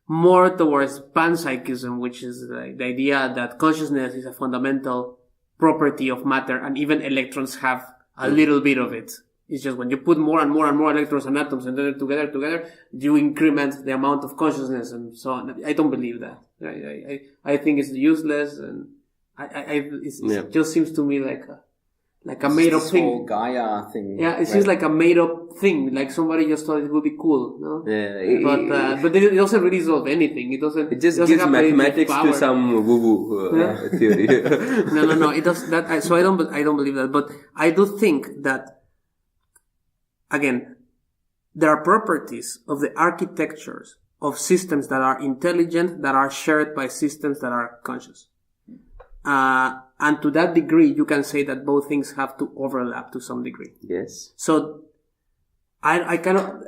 more towards panpsychism, which is the idea that consciousness is a fundamental property of matter, and even electrons have a little bit of it. It's just when you put more and more and more electrons and atoms and then together, you increment the amount of consciousness and so on. I don't believe that. I think it's useless, and it just seems to me like a made up thing. Whole Gaia thing. Yeah, it seems like a made up thing. Like somebody just thought it would be cool, no? Yeah. But it doesn't really solve anything. It just gives mathematics to some woo-woo theory. No. It does that. So I don't believe that. But I do think that, again, there are properties of the architectures of systems that are intelligent, that are shared by systems that are conscious. And to that degree, you can say that both things have to overlap to some degree. Yes. So I cannot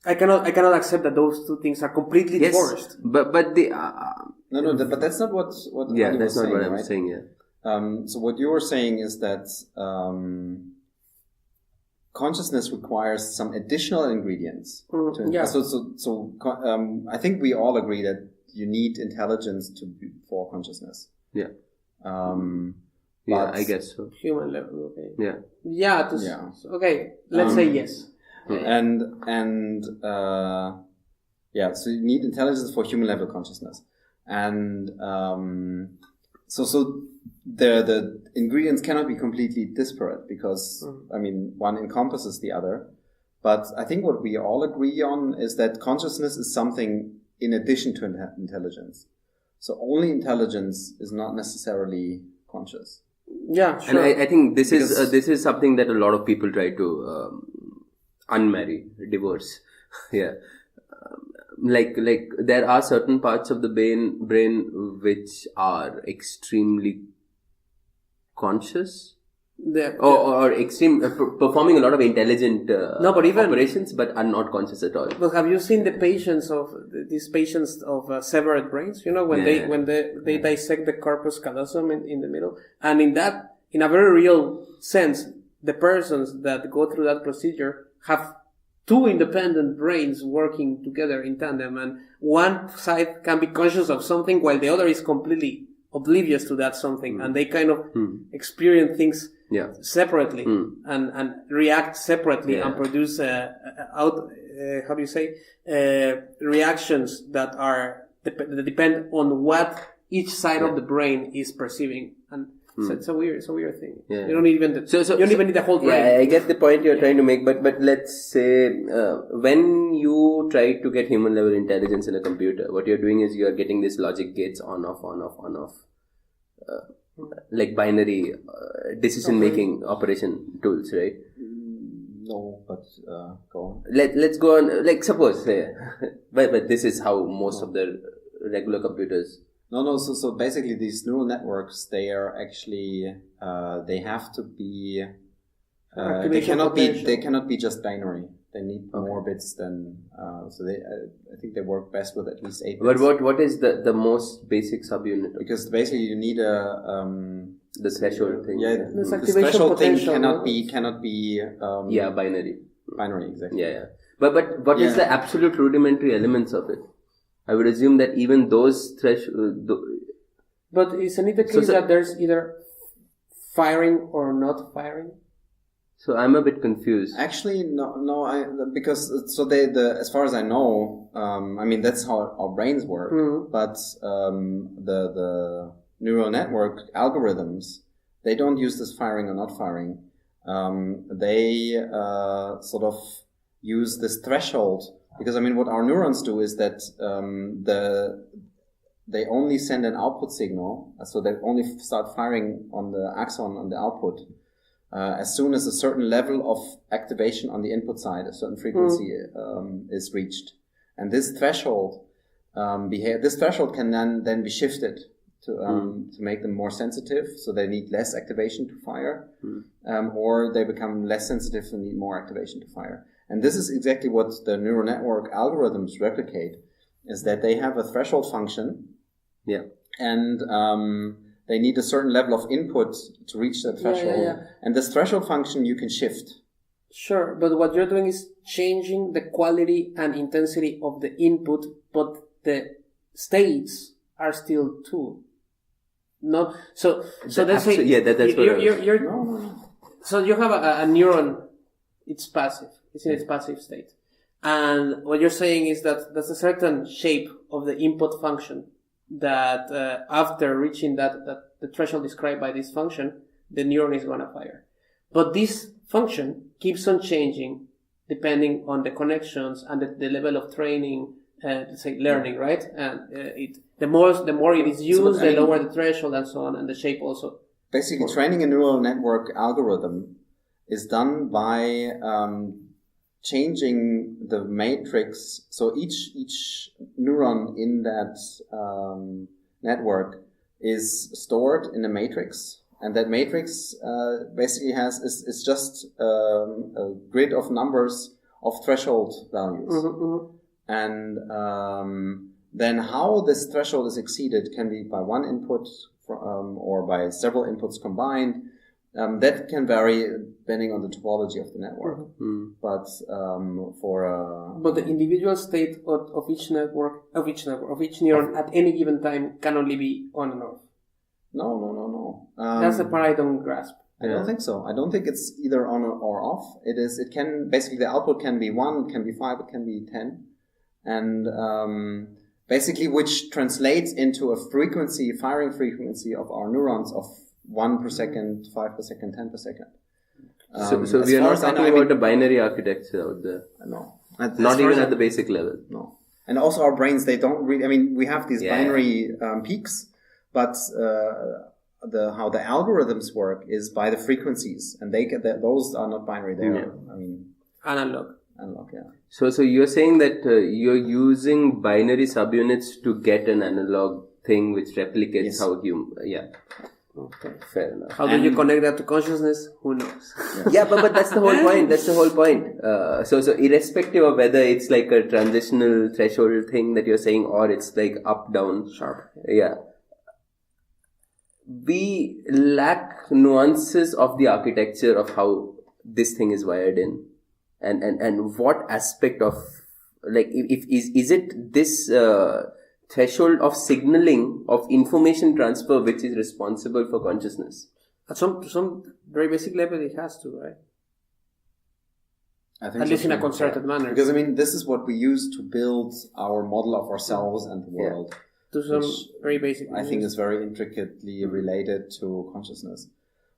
accept that those two things are completely divorced. But the but that's not what that's not saying, what I'm right? saying. Yeah. So what you're saying is that consciousness requires some additional ingredients. I think we all agree that you need intelligence for consciousness. Yeah. I guess so. Human level, okay. Yeah. Okay, let's say yes. And so you need intelligence for human level consciousness. And so the ingredients cannot be completely disparate because, one encompasses the other. But I think what we all agree on is that consciousness is something in addition to intelligence. So only intelligence is not necessarily conscious. Yeah, sure. And I think this is something that a lot of people try to unmarry, divorce. Yeah. Like there are certain parts of the brain which are extremely conscious. Or extreme performing a lot of intelligent operations, but are not conscious at all. But have you seen these patients of severed brains? You know, when they dissect the corpus callosum in the middle, and in a very real sense, the persons that go through that procedure have two independent brains working together in tandem, and one side can be conscious of something while the other is completely oblivious to that something, and they kind of experience things separately and react separately and produce reactions that depend on what each side of the brain is perceiving. And so it's a weird thing. Yeah. You don't even need the whole brain. Yeah, I get the point you're trying to make, but let's say when you try to get human level intelligence in a computer, what you're doing is you're getting this logic gates on off. Like binary decision-making operation tools, right? No, but go on. Let's go on. Like suppose, but this is how most of the regular computers. No. So basically, these neural networks, they are actually they have to be. They cannot be just binary. They need more bits than. I think they work best with at least 8 bits. But what is the most basic subunit? Because basically you need the threshold thing. Yeah, the threshold thing cannot be. Binary. Binary, exactly. Yeah. But what is the absolute rudimentary elements of it? I would assume that even those But isn't it the case that there's either firing or not firing? So I'm a bit confused. Actually, no, because as far as I know, I mean that's how our brains work. Mm-hmm. But the neural network algorithms, they don't use this firing or not firing. They sort of use this threshold, because I mean what our neurons do is that they only send an output signal, so they only start firing on the axon on the output as soon as a certain level of activation on the input side, a certain frequency is reached, and this threshold can then be shifted to make them more sensitive, so they need less activation to fire, or they become less sensitive and need more activation to fire. And this is exactly what the neural network algorithms replicate, is that they have a threshold function, and they need a certain level of input to reach that threshold, and this threshold function you can shift. Sure, but what you're doing is changing the quality and intensity of the input, but the states are still two. Not so. So let's say that's you're so you have a neuron. It's passive. It's in its passive state, and what you're saying is that there's a certain shape of the input function that after reaching the threshold described by this function, the neuron is going to fire. But this function keeps on changing depending on the connections and the level of training, let's say learning, right? And the more it is used, the lower the threshold and so on, and the shape also. Basically, training a neural network algorithm is done by changing the matrix. So each neuron in that network is stored in a matrix, and that matrix basically is just a grid of numbers of threshold values. And then how this threshold is exceeded can be by one input or by several inputs combined. That can vary depending on the topology of the network. But but the individual state of each neuron at any given time can only be on and off. No. That's the part I don't grasp. I don't think so. I don't think it's either on or off. It can basically, the output can be 1, it can be 5, it can be 10. And basically which translates into a firing frequency of our neurons of 1 per second, 5 per second, 10 per second. So we are not talking about a binary architecture out there. No. Not even at the basic level. No. And also our brains, they don't really, I mean, we have these binary peaks, but how the algorithms work is by the frequencies, and those are not binary. They are, I mean, analog. So you're saying that you're using binary subunits to get an analog thing which replicates how Okay, fair enough. How do you connect that to consciousness? Who knows? But that's the whole point. That's the whole point. So irrespective of whether it's like a transitional threshold thing that you're saying, or it's like up, down, sharp. We lack nuances of the architecture of how this thing is wired in, and what aspect of, like, is it this threshold of signaling of information transfer which is responsible for consciousness? At some very basic level, it has to, right? I think at least in a concerted manner. Because I mean, this is what we use to build our model of ourselves and the world. To some very basic. I think is very intricately related to consciousness.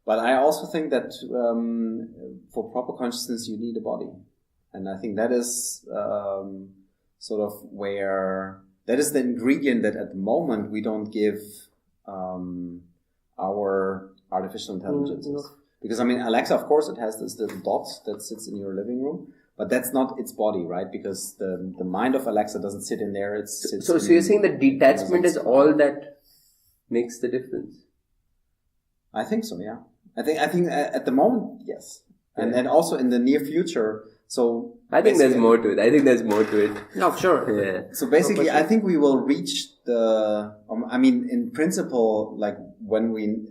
But I also think that for proper consciousness, you need a body, and I think that is sort of where. That is the ingredient that at the moment we don't give our artificial intelligences. Because, I mean, Alexa, of course, it has this little dot that sits in your living room, but that's not its body, right? Because the mind of Alexa doesn't sit in there. So you're saying that detachment is all that makes the difference? I think so, yeah. I think at the moment, yes. And also in the near future. So I think there's more to it. No, sure. Yeah. So basically, I think we will reach I mean, in principle, like when we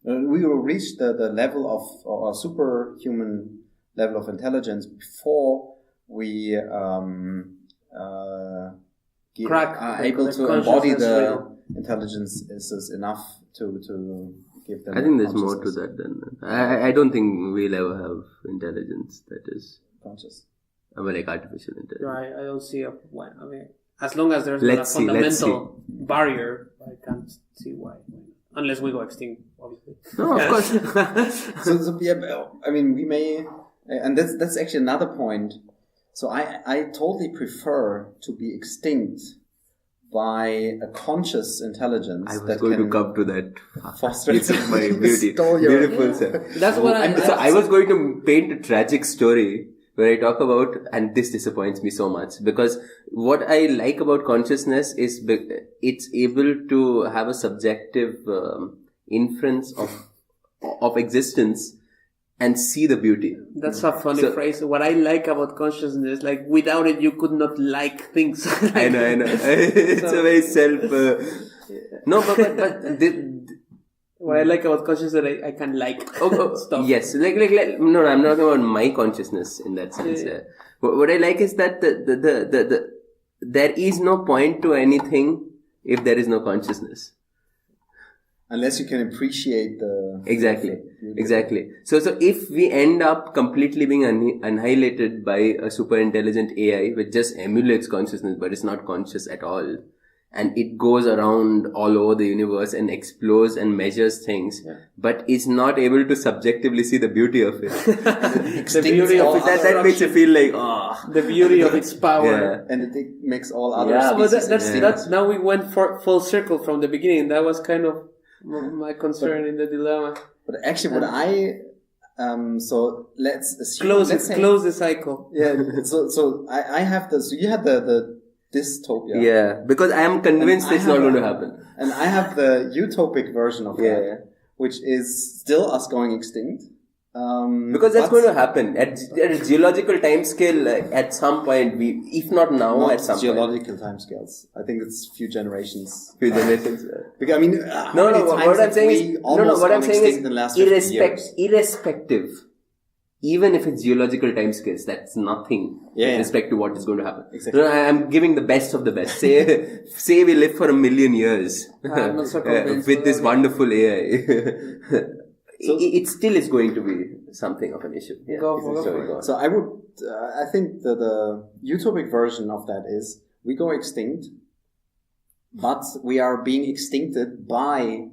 will reach the level of, or a superhuman level of intelligence before we able to embody the intelligence is enough to give them. I think there's more to that than I don't think we'll ever have intelligence that is conscious. Like artificial intelligence. I don't see why. I mean, as long as there's not a fundamental barrier, I can't see why. Unless we go extinct, obviously. No, of course. so yeah, I mean, we may, and that's actually another point. So I totally prefer to be extinct by a conscious intelligence. I was going to come to that. Foster my beauty. Beautiful self. That's what I was going to paint a tragic story where I talk about, and this disappoints me so much, because what I like about consciousness is it's able to have a subjective inference of existence and see the beauty. That's a funny phrase. What I like about consciousness, like without it, you could not like things. I know. It's a very no, but what I like about consciousness, I can like stuff. Yes, like no, I'm not talking about my consciousness in that sense. Yeah. What I like is that there is no point to anything if there is no consciousness. Unless you can appreciate the... Exactly. So if we end up completely being annihilated by a superintelligent AI which just emulates consciousness but is not conscious at all, and it goes around all over the universe and explores and measures things, but is not able to subjectively see the beauty of it. The beauty of it. That makes you feel like, the beauty of its power. Yeah. And it makes all other species but that's now we went full circle from the beginning. That was kind of my concern in the dilemma. But actually what so let's assume... Close the cycle. Yeah, so I have so you had the dystopia. Yeah, because I am convinced it's not going to happen. And I have the utopic version of that, which is still us going extinct. Because that's going to happen at a geological time scale. At some point, if not now, at some geological time scales. I think it's few generations. Because I mean, what I'm saying is irrespective. Even if it's geological timescales, that's nothing with respect to what is going to happen. Exactly. So I'm giving the best of the best. Say we live for 1 million years I'm not so convinced with this wonderful AI. So it still is going to be something of an issue. Yeah. So I would, I think the utopic version of that is we go extinct, but we are being extincted by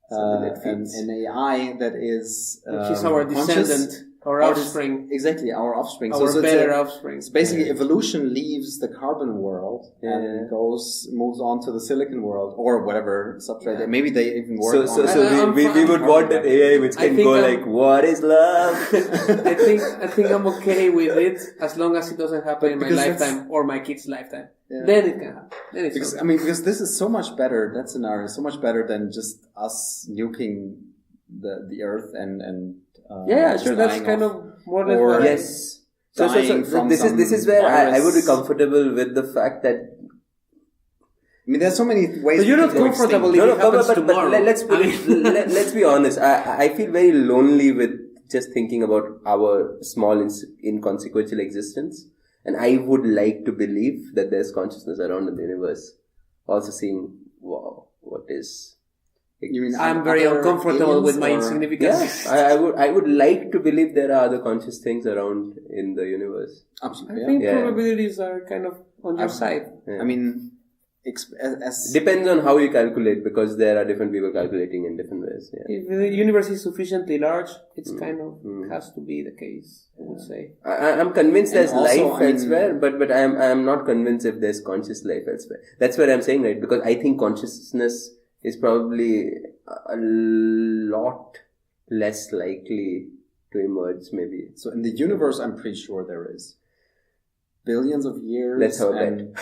an AI that is which is our descendant. Our offspring. Exactly, our offspring. Our better offspring. So basically, evolution leaves the carbon world and moves on to the silicon world or whatever substrate. Yeah. Maybe they even work on it. So we would want that AI which can go like, what is love? I think I'm okay with it as long as it doesn't happen in my lifetime or my kid's lifetime. Yeah. Then it can happen. Because this is so much better, that scenario is so much better than just us nuking the earth and sure. That's kind of more than what yes. So this is where I would be comfortable with the fact that. I mean, there's so many ways. So you're not comfortable if it happens tomorrow. Let's be honest. I feel very lonely with just thinking about our small inconsequential existence, and I would like to believe that there's consciousness around in the universe. Also seeing, wow, what is. You mean I'm very uncomfortable with my insignificance. Yeah, I would like to believe there are other conscious things around in the universe. Absolutely. I think probabilities are kind of on your side. Yeah. I mean, depends on how you calculate, because there are different people calculating in different ways. Yeah. If the universe is sufficiently large, it's kind of has to be the case. I would say. I'm convinced there's life elsewhere, but I'm not convinced if there's conscious life elsewhere. That's what I'm saying, right? Because I think consciousness is probably a lot less likely to emerge, maybe. So in the universe, I'm pretty sure there is. Billions of years. Let's hope that.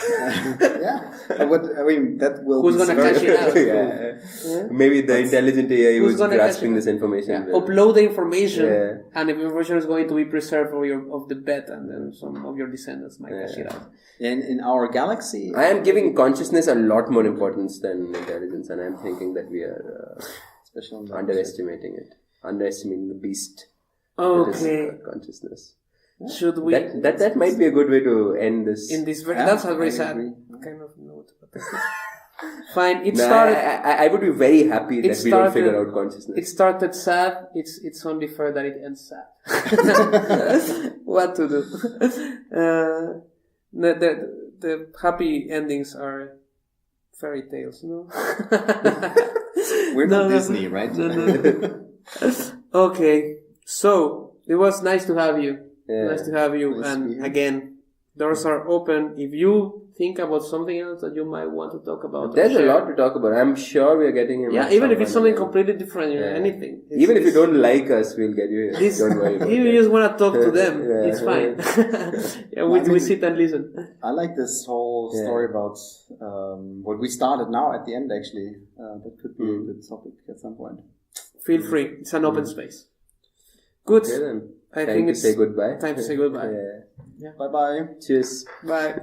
That will Who's going to catch it out? Yeah. Maybe the intelligent AI who's grasping this information. Yeah. Upload the information, and if information is going to be preserved of the bed, and then some of your descendants might catch it out. In our galaxy, I am giving consciousness a lot more importance than intelligence, and I'm thinking that we are underestimating the beast. Okay. Consciousness. Should we? That might be a good way to end this. In this, that's a very sad kind of note. Fine. It started. I would be very happy that we don't figure out consciousness. It started sad. It's only fair that it ends sad. What to do? The happy endings are fairy tales, no? We're not Disney, right? No. Okay, so it was nice to have you. Yeah. Nice to have you. And again, doors are open. If you think about something else that you might want to talk about, there's a lot to talk about. I'm sure we are getting him. Yeah, even if it's something completely different, anything. Even if you don't like us, we'll get you here. Don't worry about if you just want to talk to them, it's fine. We sit and listen. I like this whole story about what we started now at the end, actually. That could be a good topic at some point. Feel free. It's an open space. Good. Okay, then. I Time think to it's say goodbye. Time to say goodbye. Yeah. Bye-bye. Cheers. Bye.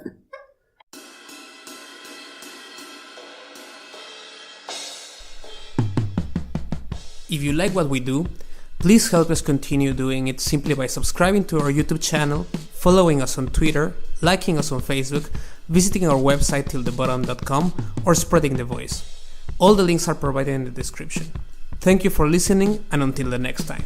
If you like what we do, please help us continue doing it simply by subscribing to our YouTube channel, following us on Twitter, liking us on Facebook, visiting our website tillthebottom.com, or spreading the voice. All the links are provided in the description. Thank you for listening, and until the next time.